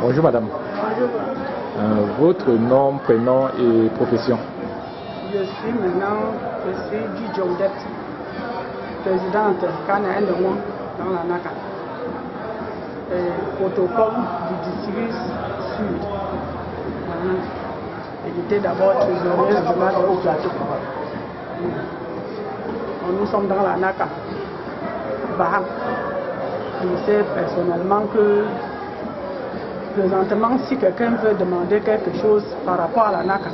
Bonjour madame. Bonjour. Votre nom, prénom et profession? Je suis Guy Jondette, présidente Cana Ndouan dans la NACA. Protocole du district sud. Et j'étais d'abord trésorière du Nord au plateau. Nous sommes dans la NACA. Baham. Je sais personnellement que présentement, si quelqu'un veut demander quelque chose par rapport à la NACA,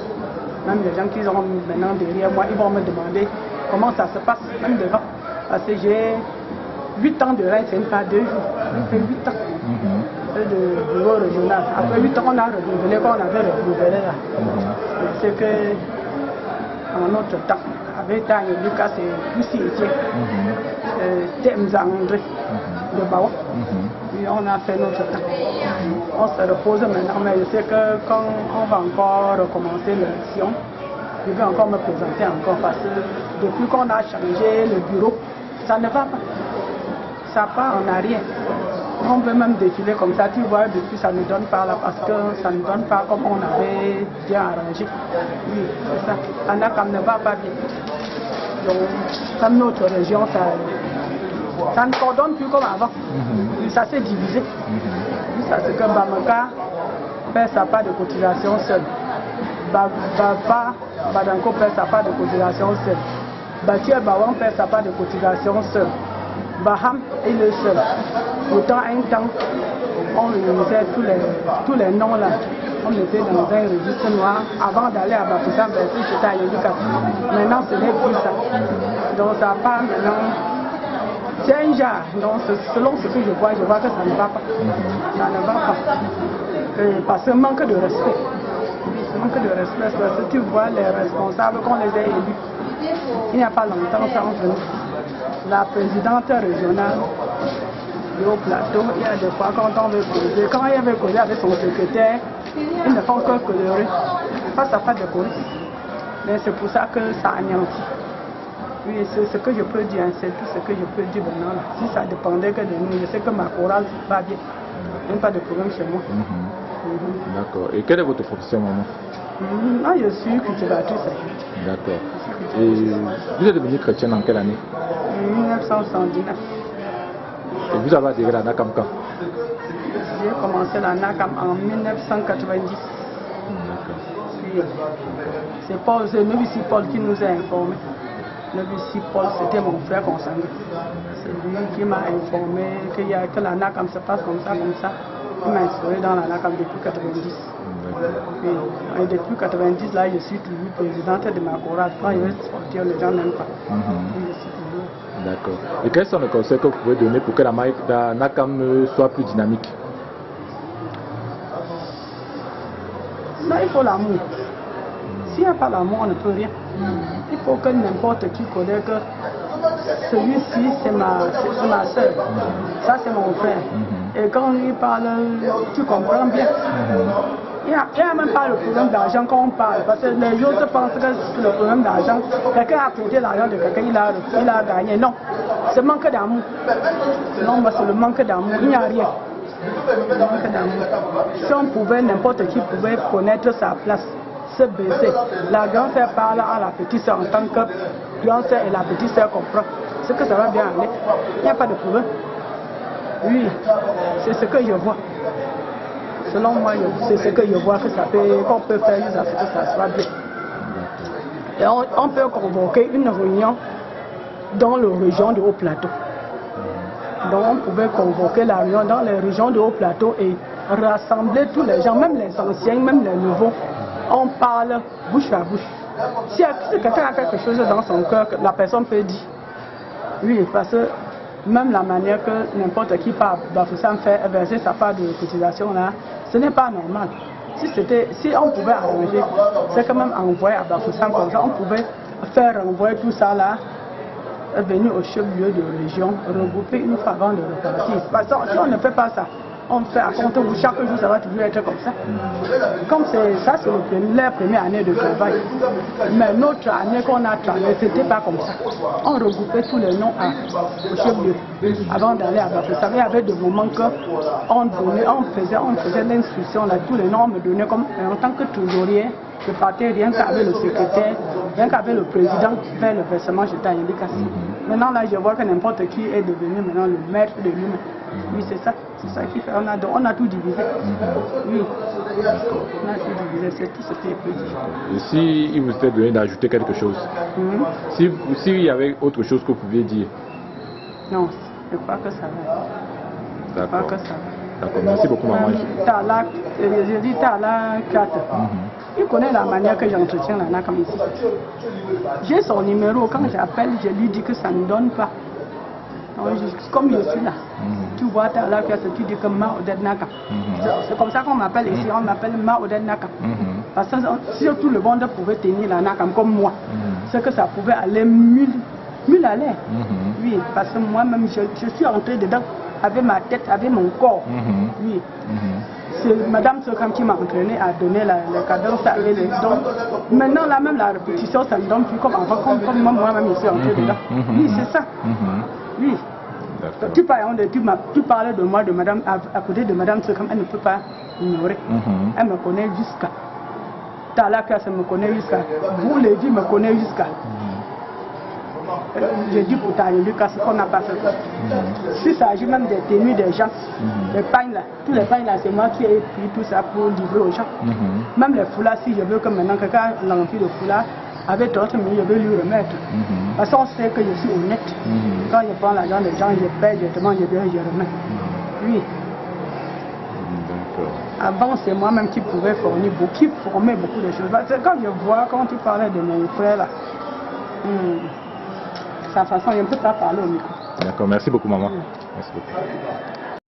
même les gens qui sont maintenant derrière moi, ils vont me demander comment ça se passe, même devant. Parce que j'ai 8 ans de règne, pas 2 jours. J'ai fait 8 ans de bureau régional. Après 8 ans, on a renouvelé quand on avait renouvelé là. C'est que, en notre temps, avec Tanya Lucas et Lucie Etienne, Temza André, de Bawa. Puis on a fait notre temps. On se repose maintenant, mais je sais que quand on va encore recommencer l'élection, je vais encore me présenter encore parce que depuis qu'on a changé le bureau, ça ne va pas. Ça part en arrière. On peut même défiler comme ça, tu vois, depuis ça ne donne pas là parce que ça ne donne pas comme on avait bien arrangé. Oui, c'est ça. Anakam ne va pas bien. Donc, comme notre région, ça ne coordonne plus comme avant. Ça s'est divisé. Ça c'est que Bamaka perd sa part de cotisation seule. Badanko perd sa part de cotisation seule. Batia Bawan perd sa part de cotisation seule. Baham est le seul. Autant un temps, on réunissait tous les noms là. On était dans un registre noir. Avant d'aller à Bafoussam, c'était à l'éducation. Maintenant, ce n'est plus ça. Donc ça part maintenant. C'est un genre. Donc selon ce que je vois que ça ne va pas. Ça ne va pas. Parce que manque de respect. Manque de respect. Parce que tu vois les responsables qu'on les a élus. Il n'y a pas longtemps, ça en venait. La présidente régionale du Haut-Plateau, il y a des fois quand on veut causer, quand il avait causé avec son secrétaire, ils ne font que colorer. Face à face de cause. Mais c'est pour ça que ça anéantit. Oui, c'est ce que je peux dire, c'est tout ce que je peux dire maintenant. Si ça dépendait que de nous, je sais que ma chorale va bien. Il n'y a pas de problème chez moi. D'accord. Et quelle est votre profession, maman? Je suis cultivatrice. D'accord. Et vous êtes devenue chrétienne en quelle année? 1979. Et vous avez adhéré à la NACAM quand? J'ai commencé la NACAM en 1990. D'accord. C'est Novici Paul qui nous a informés. Novici Paul, c'était mon frère consanguin. C'est lui qui m'a informé que la NACAM se passe comme ça, comme ça. Il m'a instauré dans la NACAM depuis 90. Et depuis 90, là, je suis toujours présidente de ma chorale. Quand je vais sortir, les gens n'aiment pas. D'accord. Et quels sont les conseils que vous pouvez donner pour que la NACAM soit plus dynamique? Non, il faut l'amour. S'il n'y a pas l'amour, on ne peut rien. Il faut que n'importe qui connaisse que celui-ci, c'est ma soeur. Ça, c'est mon frère. Et quand il parle, tu comprends bien. Il n'y a même pas le problème d'argent quand on parle. Parce que les autres pensent que c'est le problème d'argent. Quelqu'un a prêté l'argent de quelqu'un, il a gagné. Non, c'est le manque d'amour. Non, c'est le manque d'amour. Il n'y a rien. Le manque d'amour. Si on pouvait, n'importe qui pouvait connaître sa place, se baisser. La grande sœur parle à la petite sœur en tant que grande sœur et la petite sœur comprend. C'est que ça va bien aller. Il n'y a pas de problème. Oui, c'est ce que je vois. Selon moi, c'est ce que je vois qu'on peut faire à ce que ça soit bien. Et on peut convoquer une réunion dans la région du Haut-Plateau. Donc on pouvait convoquer la réunion dans les régions du Haut-Plateau et rassembler tous les gens, même les anciens, même les nouveaux. On parle bouche à bouche. Si quelqu'un a quelque chose dans son cœur, la personne peut dire. Oui, parce que même la manière que n'importe qui par Bafoussam fait verser sa part de cotisation là, ce n'est pas normal. Si on pouvait arranger, c'est quand même envoyer à Bafoussam comme ça, on pouvait faire renvoyer tout ça là, venir au chef-lieu de région, regrouper une fois avant de repartir. Parce que si on ne fait pas ça, on fait à compter où chaque jour ça va toujours être comme ça. Comme ça, c'est leur première année de travail. Mais notre année qu'on a travaillé, c'était pas comme ça. On regroupait tous les noms au chef-lieu avant d'aller à Bafé. Vous savez, il y avait des moments on faisait l'instruction, là, tous les noms on me donnaient comme en tant que trésorier. Je partais rien qu'avec le secrétaire, rien qu'avec le président, faire le versement, j'étais à Yélikassi. Maintenant, là, je vois que n'importe qui est devenu maintenant le maître de lui-même. Oui, c'est ça qui fait. On a tout divisé. Oui, on a tout divisé, c'est tout ce qui est petit. Et si il vous était donné d'ajouter quelque chose, s'il y avait autre chose que vous pouviez dire? Non, je crois que ça va. D'accord. Je crois que ça va. D'accord, merci beaucoup, maman. Je dis Tala 4. Il connaît la manière que j'entretiens la comme ici. J'ai son numéro, quand j'appelle, je lui dis que ça ne donne pas. Donc, comme je suis là, tu vois Tala 4, tu dis que Ma Oded Naka. C'est comme ça qu'on m'appelle ici, on m'appelle Ma Oded Naka. Parce que si tout le monde pouvait tenir la Naka comme moi, c'est que ça pouvait aller mieux à l'air. Oui, parce que moi-même, je suis entré dedans. Avec ma tête, avec mon corps. Oui. C'est Madame Sokam qui m'a entraîné à donner les cadences avec les dons. Maintenant, là même la répétition, ça ne donne plus comme avant, comme moi-même je suis entré dedans. Oui, c'est ça. Oui. Tu parlais de moi, de Madame, à côté de Madame Sokam, elle ne peut pas ignorer. Elle me connaît jusqu'à. Tala Classe me connaît jusqu'à. Vous, les vies, me connaît jusqu'à. Je dis pour ta Lucas qu'on n'a pas fait. S'il s'agit même des tenues des gens, les pagnes là, tous les pagnes là, c'est moi qui ai pris tout ça pour livrer aux gens. Même les foulards, si je veux que maintenant quelqu'un l'enfile de foulard, avec d'autres, mais je vais lui remettre. Parce qu'on sait que je suis honnête. Quand je prends l'argent des gens, je paie, je demande, je remets. Oui. Avant, c'est moi-même qui pouvais fournir beaucoup, qui formait beaucoup de choses. Quand je vois, quand tu parlais de mon frère là, sa façon, je ne peux pas parler au micro. D'accord, merci beaucoup, maman. Merci beaucoup.